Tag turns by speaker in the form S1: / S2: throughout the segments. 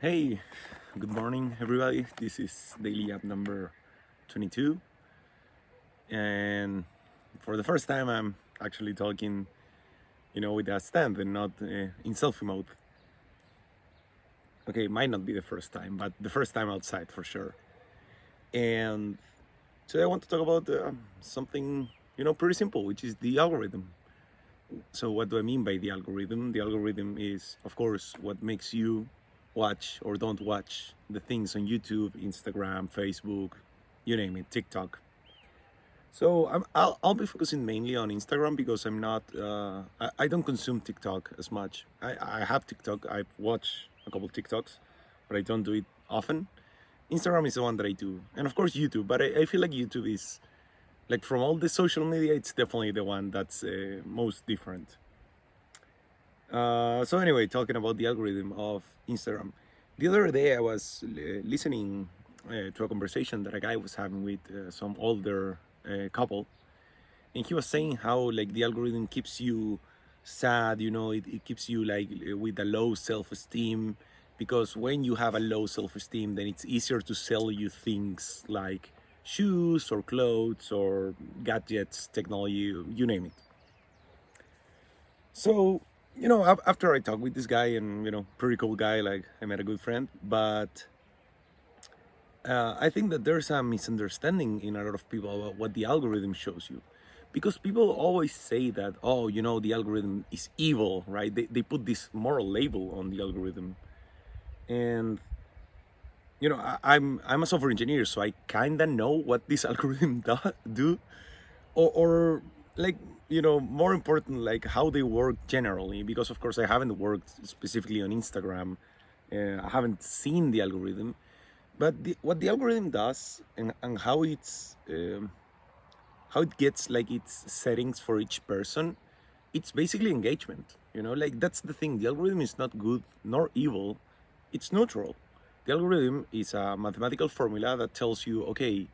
S1: Hey, good morning, everybody. This is Daily App number 22, and for the first time, I'm actually talking, with a stand and not in selfie mode. Okay, it might not be the first time, but the first time outside for sure. And today, I want to talk about something, pretty simple, which is the algorithm. So, what do I mean by the algorithm? The algorithm is, of course, what makes you watch or don't watch the things on YouTube, Instagram, Facebook, you name it, TikTok. So I'll be focusing mainly on Instagram because I don't consume TikTok as much. I have TikTok. I watch a couple TikToks, but I don't do it often. Instagram is the one that I do, and of course YouTube. But I feel like YouTube is like from all the social media, it's definitely the one that's most different. So anyway, talking about the algorithm of Instagram, the other day I was listening to a conversation that a guy was having with some older couple, and he was saying how like the algorithm keeps you sad. It keeps you like with a low self-esteem, because when you have a low self-esteem, then it's easier to sell you things like shoes or clothes or gadgets, technology, you name it. So, after I talked with this guy, and pretty cool guy, like I met a good friend, but I think that there's a misunderstanding in a lot of people about what the algorithm shows you. Because people always say that, oh, the algorithm is evil, right? They put this moral label on the algorithm. And, I'm a software engineer, so I kind of know what this algorithm do, or like, more important, like how they work generally. Because, of course, I haven't worked specifically on Instagram. I haven't seen the algorithm. But what the algorithm does, and how it gets like its settings for each person, it's basically engagement. Like that's the thing. The algorithm is not good nor evil, it's neutral. The algorithm is a mathematical formula that tells you, okay,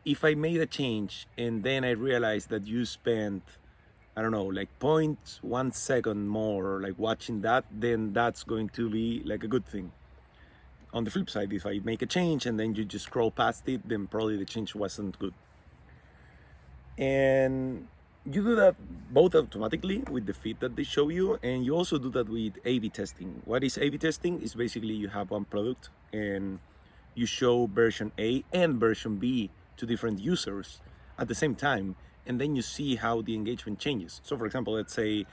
S1: if I made a change and then I realized that you spent, I don't know, like 0.1 second more like watching that, then that's going to be like a good thing. On the flip side, if I make a change and then you just scroll past it, then probably the change wasn't good. And you do that both automatically with the feed that they show you, and you also do that with A/B testing. What is A/B testing? Is basically you have one product and you show version A and version B to different users at the same time, and then you see how the engagement changes. So, for example, let's say,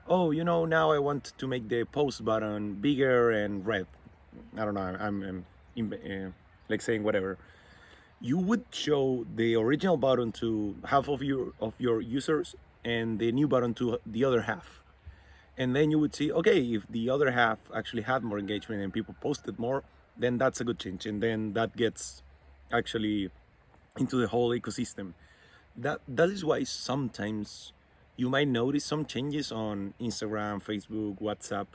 S1: oh, now I want to make the post button bigger and red. I don't know. Like saying whatever. You would show the original button to half of your users and the new button to the other half, and then you would see, okay, if the other half actually had more engagement and people posted more, then that's a good change, and then that gets actually into the whole ecosystem. That is why sometimes you might notice some changes on Instagram, Facebook, WhatsApp,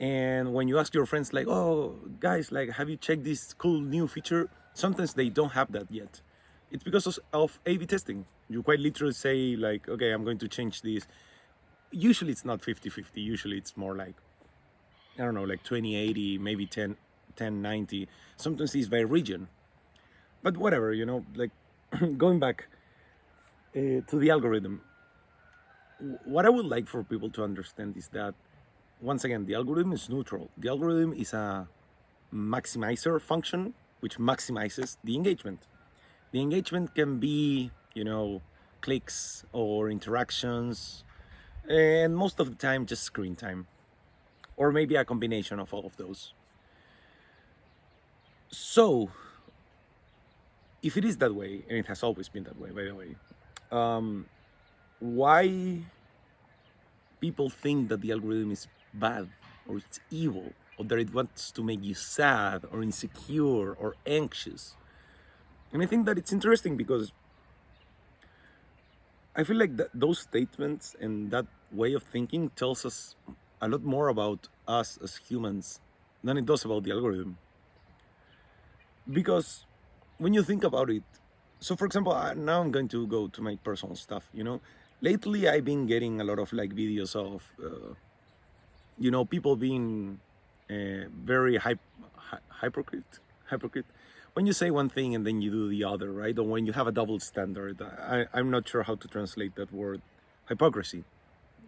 S1: and when you ask your friends, like, oh, guys, like, have you checked this cool new feature? Sometimes they don't have that yet. It's because of A/B testing. You quite literally say, like, okay, I'm going to change this. Usually it's not 50-50. Usually it's more like, I don't know, like 20-80, maybe 10-90. Sometimes it's by region. But whatever, like going back to the algorithm, what I would like for people to understand is that, once again, the algorithm is neutral. The algorithm is a maximizer function which maximizes the engagement. The engagement can be, clicks or interactions, and most of the time just screen time, or maybe a combination of all of those. So, if it is that way, and it has always been that way, by the way, why people think that the algorithm is bad or it's evil, or that it wants to make you sad or insecure or anxious? And I think that it's interesting because I feel like those statements and that way of thinking tells us a lot more about us as humans than it does about the algorithm. Because when you think about it, so for example, now I'm going to go to my personal stuff. Lately I've been getting a lot of like videos of, people being very hypocrite. When you say one thing and then you do the other, right? Or when you have a double standard. I'm not sure how to translate that word, hypocrisy.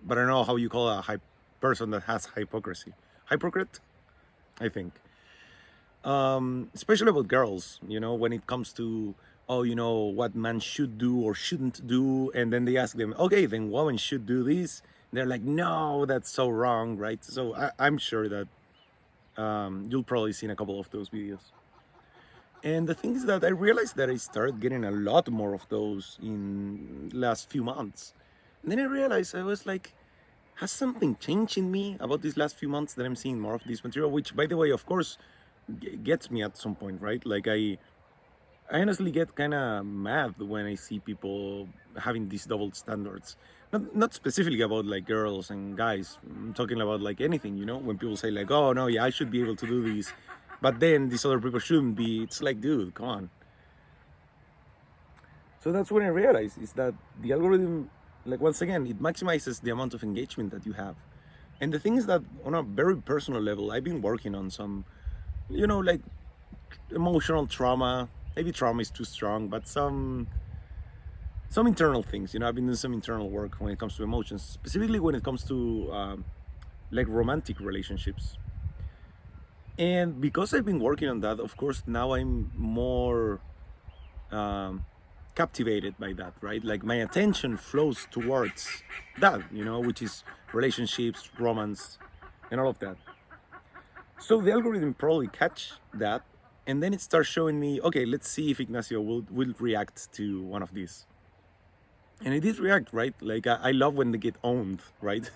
S1: But I don't know how you call a person that has hypocrisy. Hypocrite, I think. Especially about girls, when it comes to, oh, what man should do or shouldn't do, and then they ask them, okay, then women should do this. They're like, no, that's so wrong, right? So I'm sure that you'll probably seen a couple of those videos. And the thing is that I realized that I started getting a lot more of those in last few months. And then I realized, I was like, has something changed in me about these last few months that I'm seeing more of this material? Which, by the way, of course, gets me at some point, right? Like I honestly get kind of mad when I see people having these double standards. Not specifically about like girls and guys. I'm talking about like anything, when people say like, oh no, yeah, I should be able to do this, but then these other people shouldn't be. It's like, dude, come on. So that's when I realized is that the algorithm, like once again, it maximizes the amount of engagement that you have. And the thing is that on a very personal level, I've been working on some, like emotional trauma. Maybe trauma is too strong, but some internal things. I've been doing some internal work when it comes to emotions, specifically when it comes to like romantic relationships. And because I've been working on that, of course, now I'm more captivated by that, right? Like my attention flows towards that, which is relationships, romance, and all of that. So the algorithm probably catch that, and then it starts showing me, okay, let's see if Ignacio will react to one of these. And it did react, right? Like I love when they get owned, right?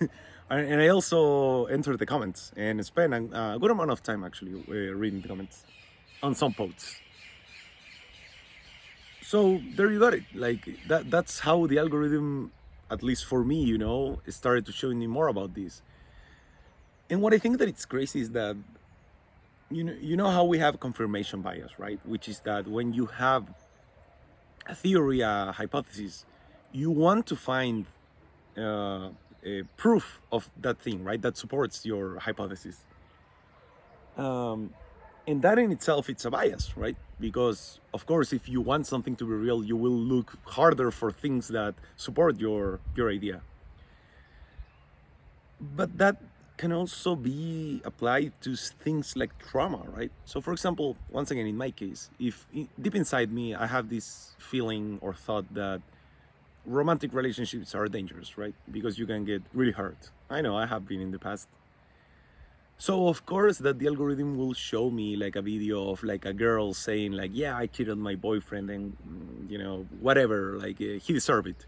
S1: And I also enter the comments and spend a good amount of time actually reading the comments on some posts. So there you got it. Like that's how the algorithm, at least for me, started to show me more about this. And what I think that it's crazy is that you know how we have confirmation bias, right? Which is that when you have a theory, a hypothesis, you want to find a proof of that thing, right? That supports your hypothesis. And that in itself, it's a bias, right? Because of course, if you want something to be real, you will look harder for things that support your idea. But that can also be applied to things like trauma, right? So for example, once again, in my case, if deep inside me, I have this feeling or thought that romantic relationships are dangerous, right? Because you can get really hurt. I know, I have been in the past. So of course that the algorithm will show me like a video of like a girl saying like, yeah, I cheated on my boyfriend and whatever, like he deserved it.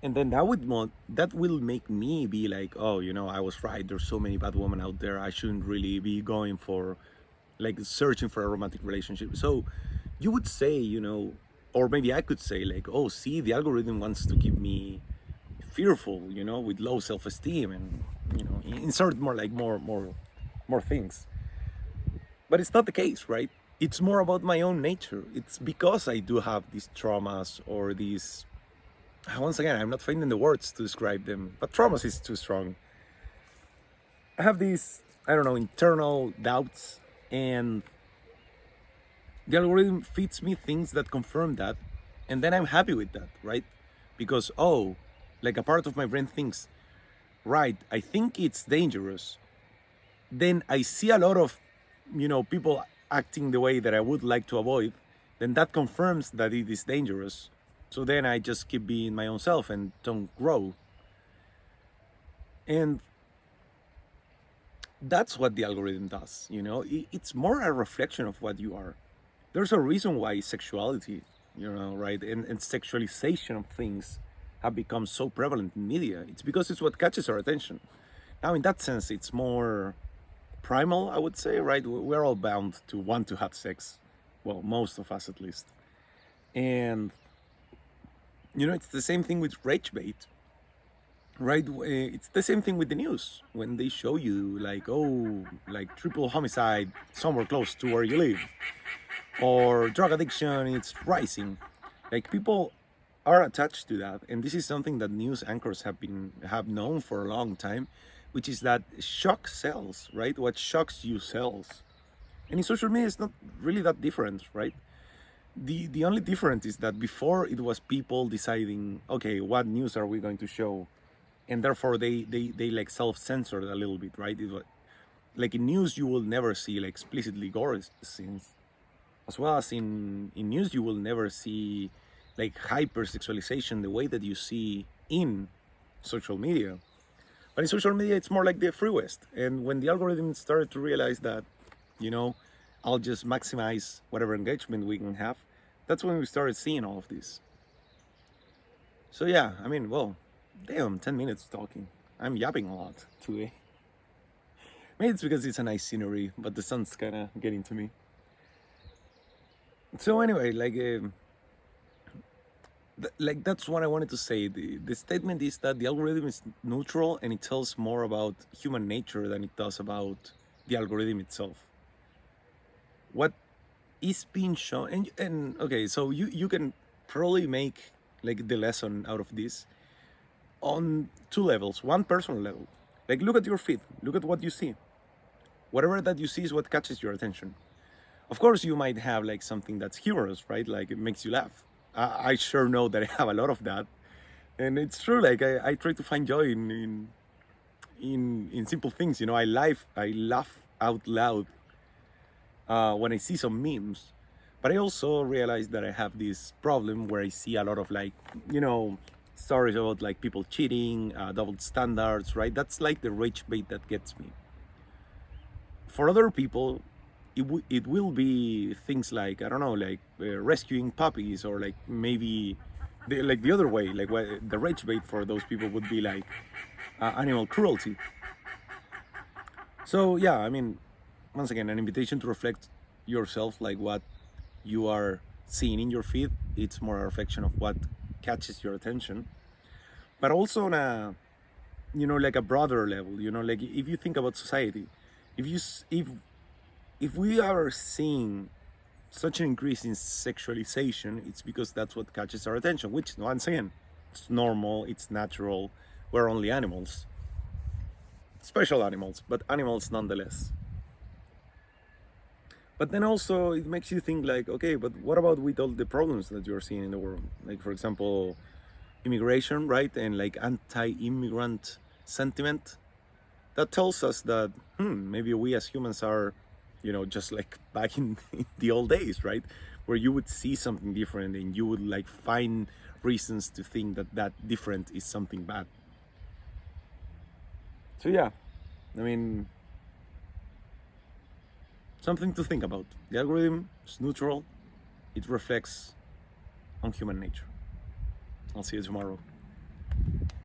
S1: And then that will make me be like, oh, I was right. There's so many bad women out there. I shouldn't really be going for like searching for a romantic relationship. So you would say, or maybe I could say like, oh, see, the algorithm wants to keep me fearful, with low self-esteem, and insert more things. But it's not the case, right? It's more about my own nature. It's because I do have these traumas or these, once again, I'm not finding the words to describe them, but traumas is too strong. I have these, I don't know, internal doubts, and the algorithm feeds me things that confirm that, and then I'm happy with that, right? Because, oh, like a part of my brain thinks, right, I think it's dangerous. Then I see a lot of, people acting the way that I would like to avoid. Then that confirms that it is dangerous. So then I just keep being my own self and don't grow. And that's what the algorithm does, It's more a reflection of what you are. There's a reason why sexuality, right, and sexualization of things have become so prevalent in media. It's because it's what catches our attention. Now, in that sense, it's more primal, I would say, right? We're all bound to want to have sex. Well, most of us at least. And, it's the same thing with rage bait, right? It's the same thing with the news. When they show you like, oh, like triple homicide somewhere close to where you live, or drug addiction, it's rising. Like people are attached to that, and this is something that news anchors have known for a long time, which is that shock sells, right? What shocks you sells. And in social media, it's not really that different, right? The only difference is that before it was people deciding, okay, what news are we going to show, and therefore they like self-censored a little bit, right? It was, like in news, you will never see like explicitly gore scenes, as well as in news, you will never see like hypersexualization the way that you see in social media. But in social media, it's more like the free west. And when the algorithm started to realize that, you know, I'll just maximize whatever engagement we can have, that's when we started seeing all of this. So yeah, I mean, well, damn, 10 minutes talking. I'm yapping a lot today. Maybe it's because it's a nice scenery, but the sun's kind of getting to me. So anyway, like that's what I wanted to say. The statement is that the algorithm is neutral and it tells more about human nature than it does about the algorithm itself. What is being shown, and okay, so you can probably make like the lesson out of this on two levels. One, personal level, like look at your feed, look at what you see. Whatever that you see is what catches your attention. Of course, you might have like something that's humorous, right? Like it makes you laugh. I sure know that I have a lot of that, and it's true. Like I try to find joy in simple things. You know, I laugh out loud when I see some memes. But I also realize that I have this problem where I see a lot of like, you know, stories about like people cheating, double standards, right? That's like the rage bait that gets me. For other people, it will be things like, I don't know, like rescuing puppies, or like maybe like the other way, like what the rage bait for those people would be like animal cruelty. So yeah, I mean, once again, an invitation to reflect yourself, like what you are seeing in your feed. It's more a reflection of what catches your attention, but also on a, you know, like a broader level. You know, like if you think about society, if we are seeing such an increase in sexualization, it's because that's what catches our attention, which, once again, it's normal, it's natural. We're only animals, special animals, but animals nonetheless. But then also it makes you think like, okay, but what about with all the problems that you're seeing in the world? Like, for example, immigration, right? And like anti-immigrant sentiment. That tells us that, maybe we as humans are, you know, just like back in the old days, right? Where you would see something different and you would like find reasons to think that that different is something bad. So yeah, I mean, something to think about. The algorithm is neutral. It reflects on human nature. I'll see you tomorrow.